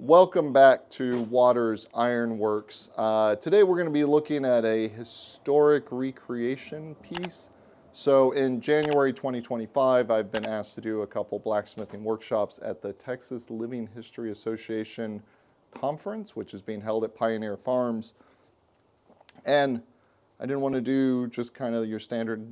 Welcome back to Waters Ironworks. Today we're going to be looking at a historic recreation piece. So in January 2025, I've been asked to do a couple blacksmithing workshops at the Texas Living History Association conference, which is being held at Pioneer Farms. And I didn't want to do just kind of your standard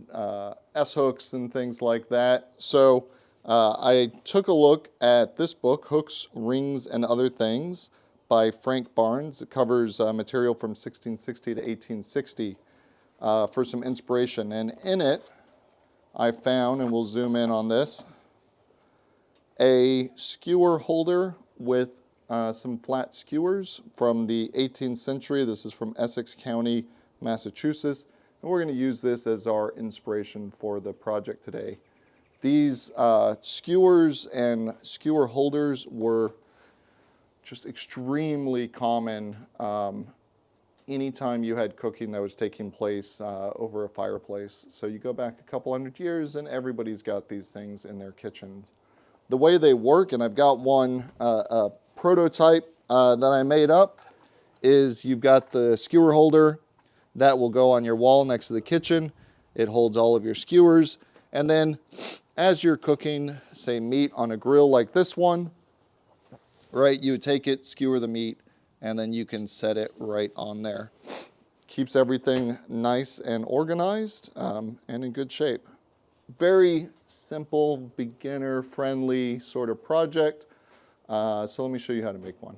S-hooks and things like that. So I took a look at this book, Hooks, Rings, and Other Things by Frank Barnes. It covers material from 1660 to 1860 for some inspiration. And in it, I found, and we'll zoom in on this, a skewer holder with some flat skewers from the 18th century. This is from Essex County, Massachusetts. And we're going to use this as our inspiration for the project today. These skewers and skewer holders were just extremely common anytime you had cooking that was taking place over a fireplace. So you go back a couple hundred years and everybody's got these things in their kitchens. The way they work, and I've got one a prototype that I made up, is you've got the skewer holder that will go on your wall next to the kitchen. It holds all of your skewers. And then as you're cooking, say, meat on a grill like this one, right, you take it, skewer the meat, and then you can set it right on there. Keeps everything nice and organized and in good shape. Very simple, beginner-friendly sort of project. So let me show you how to make one.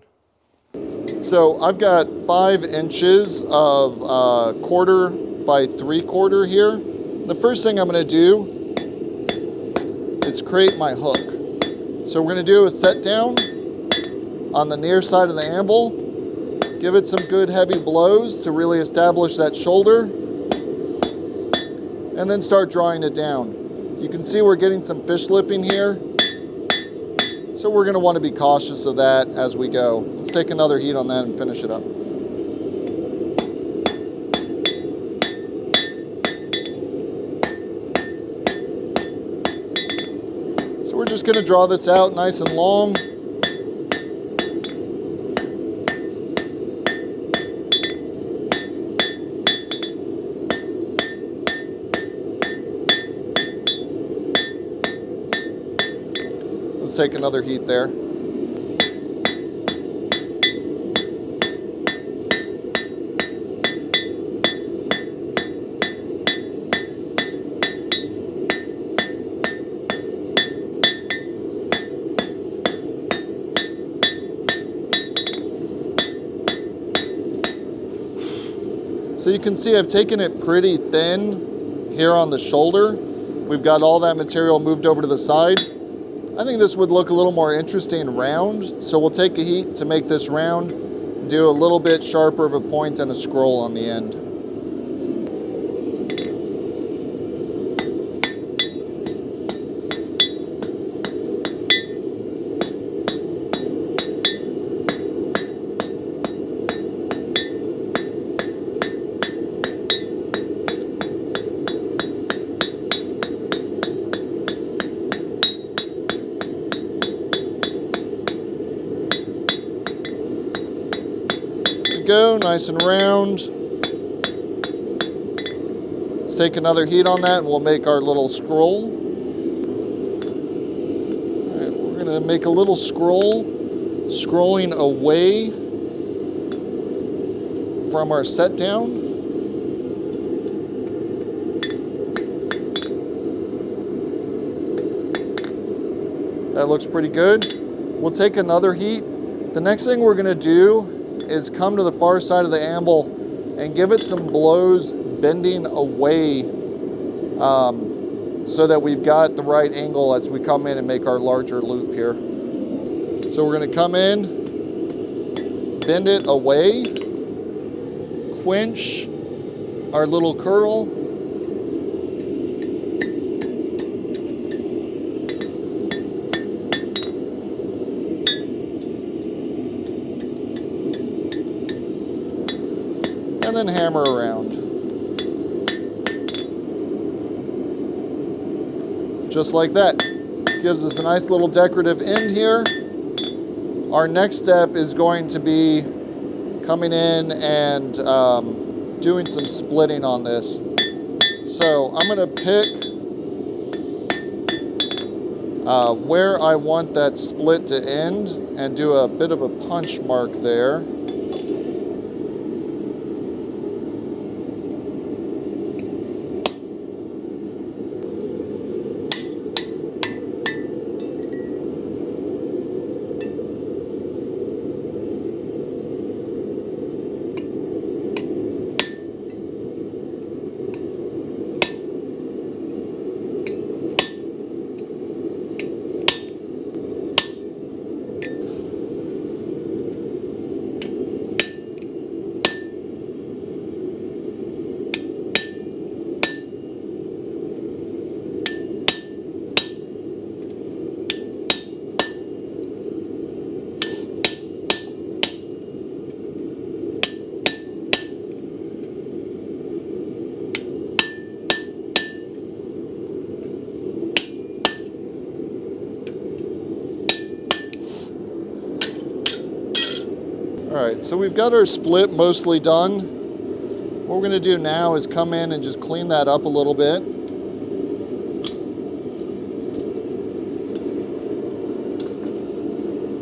So I've got 5 inches of 1/4 by 3/4 here. The first thing I'm going to do is create my hook. So we're going to do a set down on the near side of the anvil, give it some good heavy blows to really establish that shoulder, and then start drawing it down. You can see we're getting some fish lipping here, so we're going to want to be cautious of that as we go. Let's take another heat on that and finish it up. We're just going to draw this out nice and long. Let's take another heat there. So you can see I've taken it pretty thin here on the shoulder. We've got all that material moved over to the side. I think this would look a little more interesting round, so we'll take a heat to make this round, do a little bit sharper of a point and a scroll on the end. Go, nice and round. Let's take another heat on that and we'll make our little scroll. All right, we're going to make a little scroll, scrolling away from our set down. That looks pretty good. We'll take another heat. The next thing we're going to do is come to the far side of the anvil and give it some blows bending away so that we've got the right angle as we come in and make our larger loop here. So we're going to come in, bend it away, quench our little curl, and then hammer around. Just like that. Gives us a nice little decorative end here. Our next step is going to be coming in and doing some splitting on this. So I'm going to pick where I want that split to end and do a bit of a punch mark there. All right, so we've got our split mostly done. What we're gonna do now is come in and just clean that up a little bit.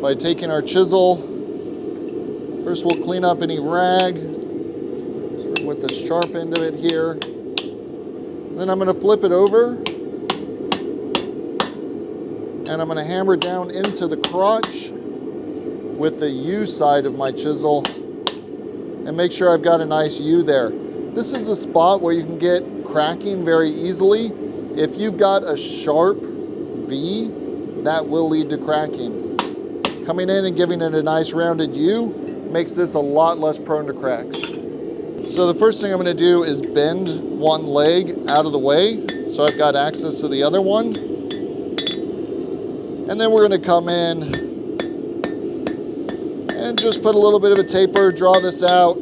By taking our chisel, first we'll clean up any rag with the sharp end of it here. Then I'm gonna flip it over and I'm gonna hammer down into the crotch with the U side of my chisel and make sure I've got a nice U there. This is a spot where you can get cracking very easily. If you've got a sharp V, that will lead to cracking. Coming in and giving it a nice rounded U makes this a lot less prone to cracks. So the first thing I'm gonna do is bend one leg out of the way so I've got access to the other one. And then we're gonna come in and just put a little bit of a taper, draw this out.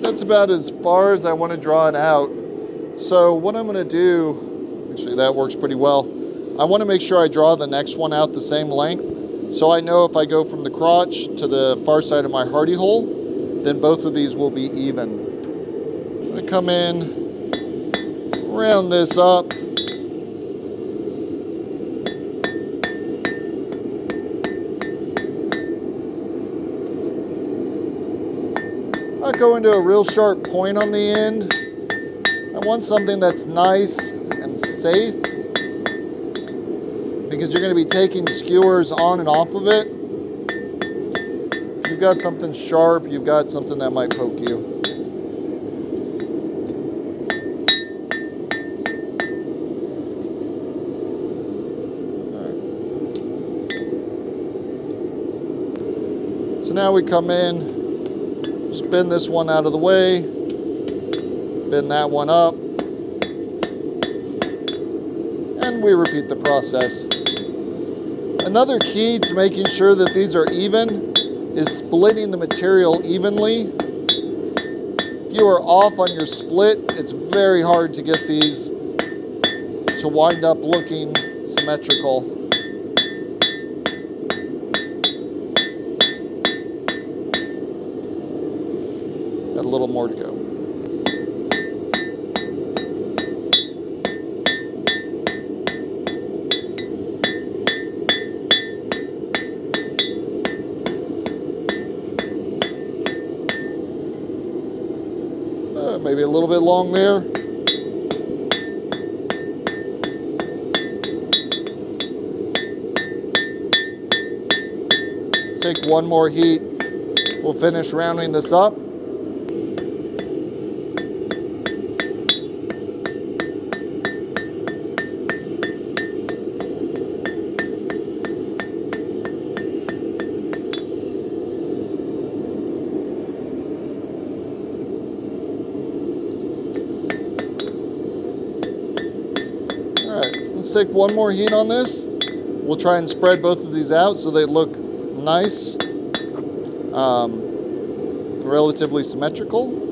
That's about as far as I want to draw it out. So what I'm going to do, actually that works pretty well. I want to make sure I draw the next one out the same length, so I know if I go from the crotch to the far side of my hardy hole, then both of these will be even. I'm going to come in, round this up. Not go into a real sharp point on the end. I want something that's nice and safe because you're going to be taking skewers on and off of it. If you've got something sharp, you've got something that might poke you. All right. So now we come in. Just bend this one out of the way, bend that one up, and we repeat the process. Another key to making sure that these are even is splitting the material evenly. If you are off on your split, it's very hard to get these to wind up looking symmetrical. A little more to go. Maybe a little bit long there. Let's take one more heat. We'll finish rounding this up. Take one more heat on this. We'll try and spread both of these out so they look nice, relatively symmetrical.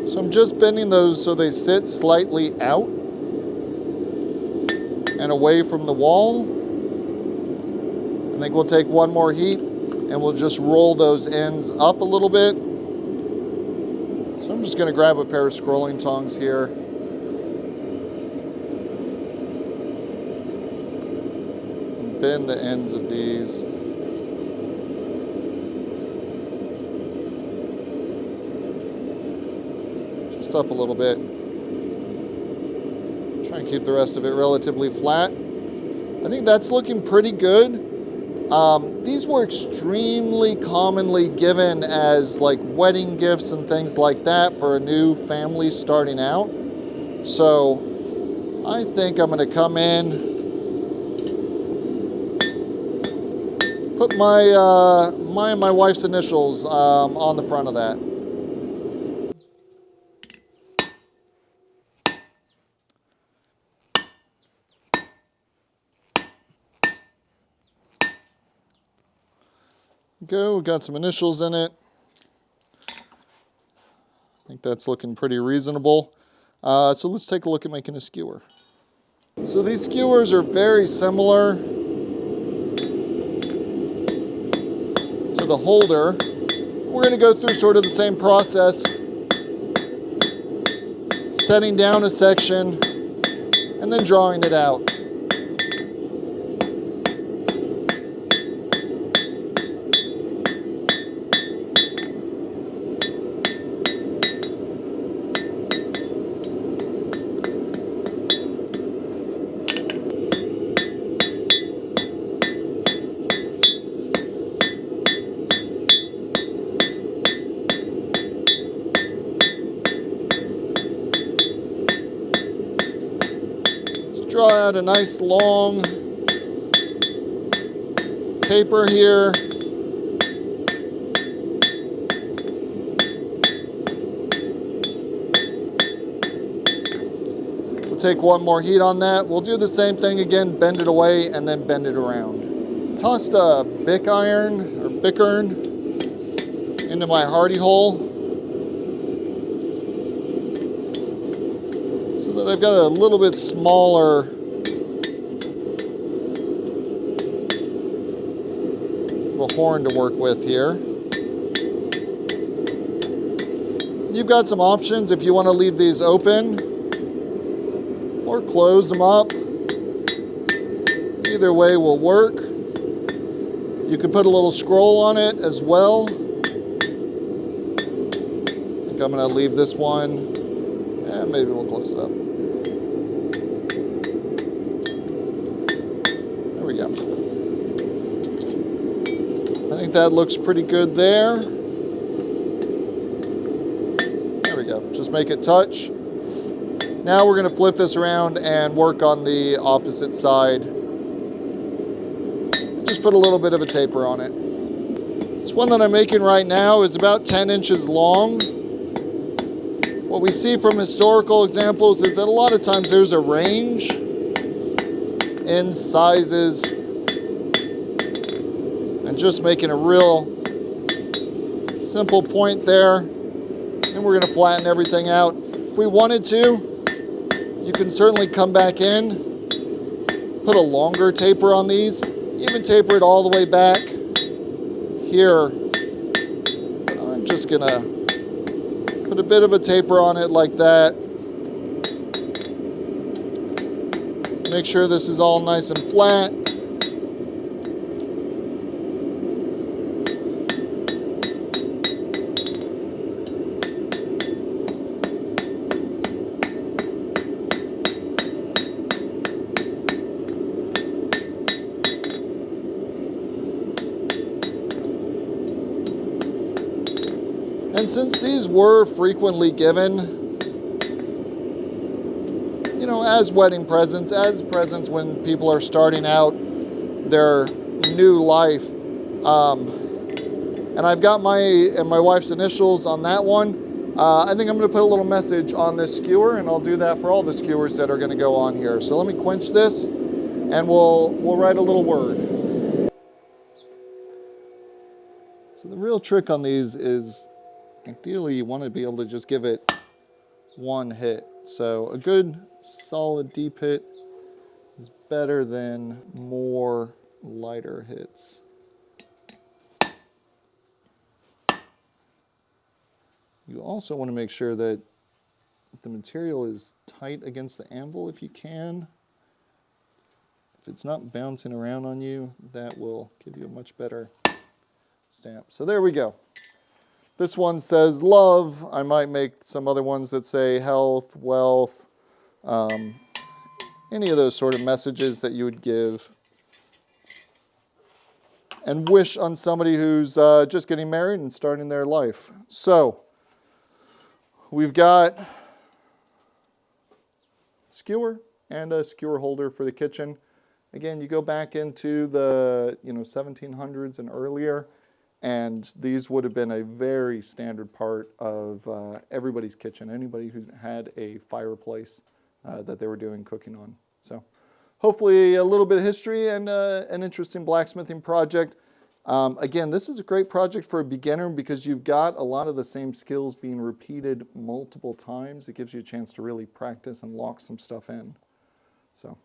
So I'm just bending those so they sit slightly out and away from the wall. I think we'll take one more heat and we'll just roll those ends up a little bit. So I'm just going to grab a pair of scrolling tongs here. And bend the ends of these. Up a little bit. Try and keep the rest of it relatively flat. I think that's looking pretty good. These were extremely commonly given as like wedding gifts and things like that for a new family starting out. So I think I'm going to come in, put my wife's initials on the front of that. Go, we got some initials in it. I think that's looking pretty reasonable. So let's take a look at making a skewer. So these skewers are very similar to the holder. We're going to go through sort of the same process, setting down a section and then drawing it out. Draw out a nice long taper here. We'll take one more heat on that. We'll do the same thing again, bend it away and then bend it around. Tossed a bic iron into my hardy hole so that I've got a little bit smaller horn to work with here. You've got some options if you want to leave these open or close them up. Either way will work. You can put a little scroll on it as well. I think I'm going to leave this one, and maybe we'll close it up. There we go. I think that looks pretty good there. There we go. Just make it touch. Now we're going to flip this around and work on the opposite side. Just put a little bit of a taper on it. This one that I'm making right now is about 10 inches long. What we see from historical examples is that a lot of times there's a range in sizes, and just making a real simple point there. And we're going to flatten everything out. If we wanted to, you can certainly come back in, put a longer taper on these, even taper it all the way back. Here, I'm just going to put a bit of a taper on it like that. Make sure this is all nice and flat. And since these were frequently given, you know, as wedding presents, as presents when people are starting out their new life, and I've got my and my wife's initials on that one. I think I'm going to put a little message on this skewer, and I'll do that for all the skewers that are going to go on here. So let me quench this, and we'll write a little word. So the real trick on these is, ideally, you want to be able to just give it one hit. So a good solid deep hit is better than more lighter hits. You also want to make sure that the material is tight against the anvil if you can. If it's not bouncing around on you, that will give you a much better stamp. So there we go. This one says love. I might make some other ones that say health, wealth, any of those sort of messages that you would give and wish on somebody who's just getting married and starting their life. So we've got skewer and a skewer holder for the kitchen. Again, you go back into the 1700s and earlier, and these would have been a very standard part of everybody's kitchen, anybody who had a fireplace that they were doing cooking on. So hopefully a little bit of history and an interesting blacksmithing project. Again, this is a great project for a beginner because you've got a lot of the same skills being repeated multiple times. It gives you a chance to really practice and lock some stuff in. So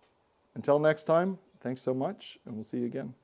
until next time, thanks so much, and we'll see you again.